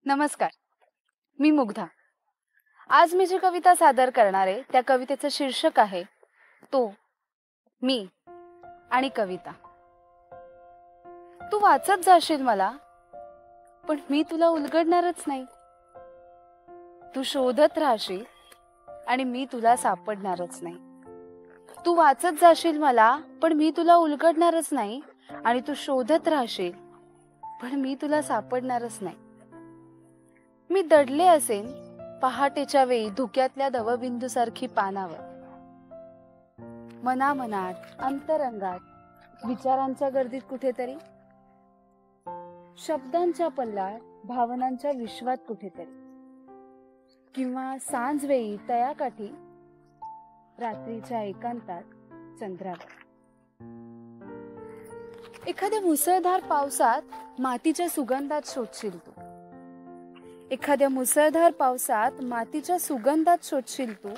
नमस्कार, मी मुग्धा। आज मी जी कविता सादर करणार आहे त्या कवितेचं शीर्षक आहे तो, मी आणि कविता। तू वाचत जाशील मला, पण मी तुला उलगडणारच नाही। तू शोधत राहशील आणि मी तुला सापडणारच नाही। तू वाचत जाशील मला, पण मी तुला उलगडणारच नाही आणि तू शोधत राहशील, पण मी तुला सापडणारच नाही। मी दडले असेन पहाटेच्या वेळी धुक्यातल्या दवबिंदूसारखी पानावर, मनामनात अंतरंगात विचारांच्या गर्दीत कुठेतरी, शब्दांच्या पल्लात भावनांच्या विश्वात कुठेतरी, किंवा सांजवेळी तळ्याकाठी रात्रीच्या एकांतात चंद्रावर। एखाद्या मुसळधार पावसात मातीच्या सुगंधात शोधशील तू, एखाद्या मुसळधार पावसात मातीच्या सुगंधात शोधशील तू,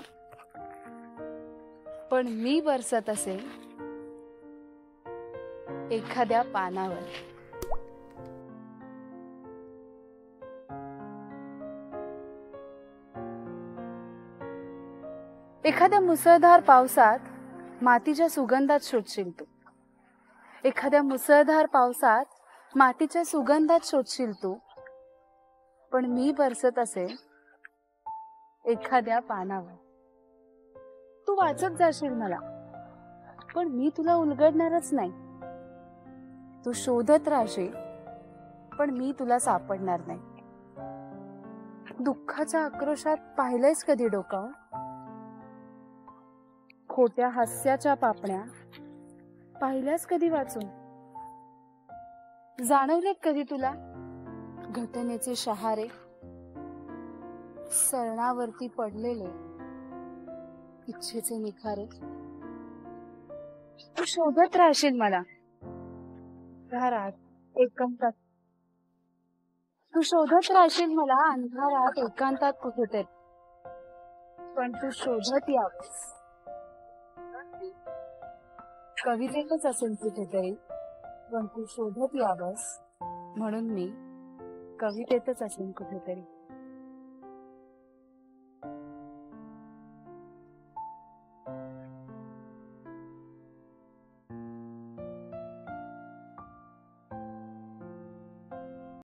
पण मी बरसत असेल एखाद्या पानावर। एखाद्या मुसळधार पावसात मातीच्या सुगंधात शोधशील तू, एखाद्या मुसळधार पावसात मातीच्या सुगंधात शोधशील तू, पण मी बरसत असेल एखाद्या पानावर। तू वाचत जाशील मला, पण मी तुला उलगडणारच नाही। तू शोधत राहशील, पण मी तुला सापडणार नाही। दुःखाच्या आक्रोशात पाहिलंयस कधी डोकावून? खोट्या हास्याच्या पापण्या पाहिल्यास कधी वाचून? जाणवले कधी तुला घटनेचे शहारे, सरणावरती पडलेले इच्छेचे निखारे? तू शोधत राहशील मला अंधारात एकांतात, तू शोधत राहशील मला अंधारात एकांतात कुठेतरी, पण तू शोधत यावंस कवितेतच असेल कुठेतरी, पण तू शोधत यावंस म्हणून मी कवितेतच असेल कुठेतरी।